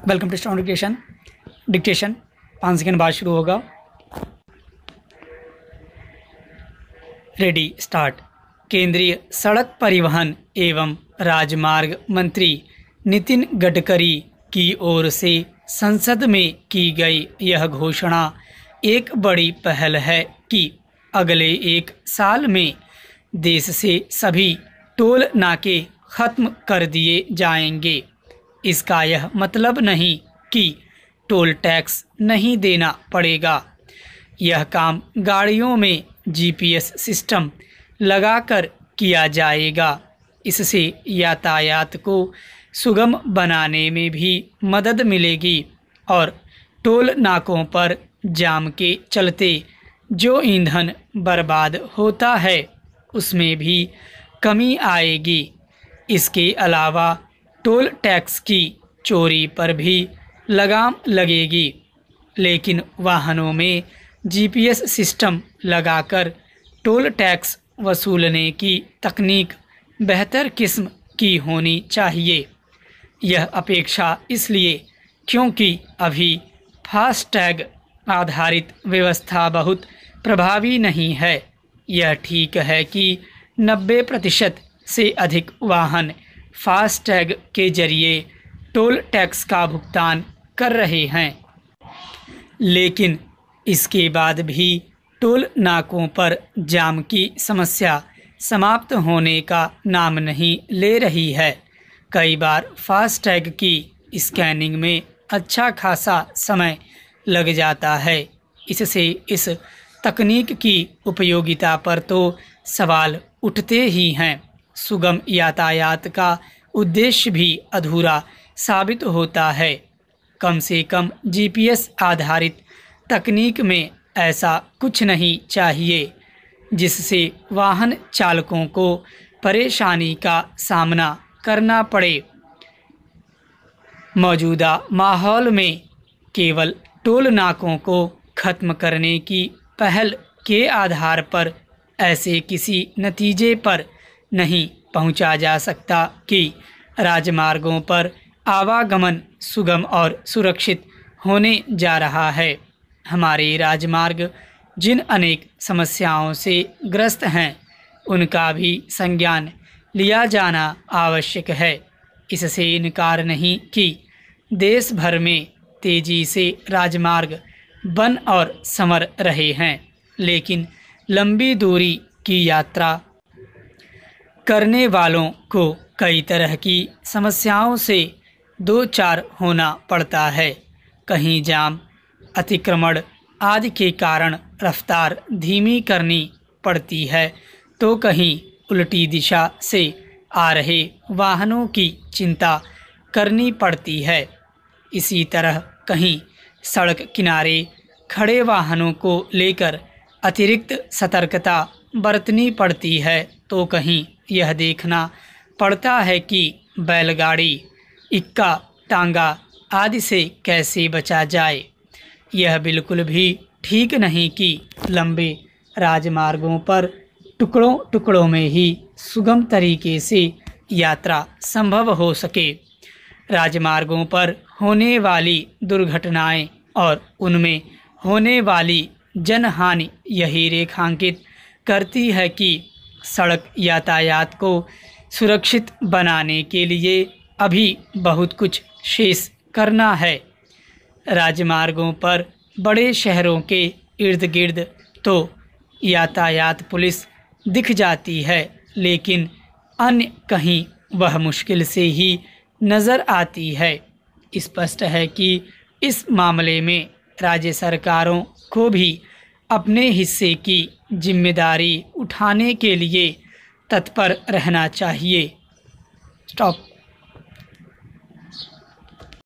Welcome to strong dictation 5 second बाद शुरू होगा। Ready start. केंद्रीय सड़क परिवहन एवं राजमार्ग मंत्री नितिन गडकरी की ओर से संसद में की गई यह घोषणा एक बड़ी पहल है कि अगले 1 साल में देश से सभी टोल नाके खत्म कर दिए जाएंगे। इसका यह मतलब नहीं कि टोल टैक्स नहीं देना पड़ेगा। यह काम गाड़ियों में जीपीएस सिस्टम लगाकर किया जाएगा। इससे यातायात को सुगम बनाने में भी मदद मिलेगी और टोल नाकों पर जाम के चलते जो ईंधन बर्बाद होता है उसमें भी कमी आएगी। इसके अलावा टोल टैक्स की चोरी पर भी लगाम लगेगी, लेकिन वाहनों में जीपीएस सिस्टम लगाकर टोल टैक्स वसूलने की तकनीक बेहतर किस्म की होनी चाहिए। यह अपेक्षा इसलिए क्योंकि अभी फास्टैग आधारित व्यवस्था बहुत प्रभावी नहीं है। यह ठीक है कि 90% से अधिक वाहन फास्टैग के जरिए टोल टैक्स का भुगतान कर रहे हैं, लेकिन इसके बाद भी टोल नाकों पर जाम की समस्या समाप्त होने का नाम नहीं ले रही है। कई बार फास्टैग की स्कैनिंग में अच्छा खासा समय लग जाता है। इससे इस तकनीक की उपयोगिता पर तो सवाल उठते ही हैं। सुगम यातायात का उद्देश्य भी अधूरा साबित होता है। कम से कम जीपीएस आधारित तकनीक में ऐसा कुछ नहीं चाहिए जिससे वाहन चालकों को परेशानी का सामना करना पड़े। मौजूदा माहौल में केवल टोल नाकों को खत्म करने की पहल के आधार पर ऐसे किसी नतीजे पर नहीं पहुंचा जा सकता कि राजमार्गों पर आवागमन सुगम और सुरक्षित होने जा रहा है। हमारे राजमार्ग जिन अनेक समस्याओं से ग्रस्त हैं उनका भी संज्ञान लिया जाना आवश्यक है। इससे इनकार नहीं कि देश भर में तेजी से राजमार्ग बन और संवर रहे हैं, लेकिन लंबी दूरी की यात्रा करने वालों को कई तरह की समस्याओं से दो चार होना पड़ता है। कहीं जाम, अतिक्रमण आदि के कारण रफ्तार धीमी करनी पड़ती है, तो कहीं उल्टी दिशा से आ रहे वाहनों की चिंता करनी पड़ती है। इसी तरह कहीं सड़क किनारे खड़े वाहनों को लेकर अतिरिक्त सतर्कता बरतनी पड़ती है, तो कहीं यह देखना पड़ता है कि बैलगाड़ी, इक्का, टांगा आदि से कैसे बचा जाए। यह बिल्कुल भी ठीक नहीं कि लंबे राजमार्गों पर टुकड़ों टुकड़ों में ही सुगम तरीके से यात्रा संभव हो सके। राजमार्गों पर होने वाली दुर्घटनाएं और उनमें होने वाली जनहानि यही रेखांकित करती है कि सड़क यातायात को सुरक्षित बनाने के लिए अभी बहुत कुछ शेष करना है। राजमार्गों पर बड़े शहरों के इर्द गिर्द तो यातायात पुलिस दिख जाती है, लेकिन अन्य कहीं वह मुश्किल से ही नज़र आती है। स्पष्ट है कि इस मामले में राज्य सरकारों को भी अपने हिस्से की जिम्मेदारी उठाने के लिए तत्पर रहना चाहिए। स्टॉप।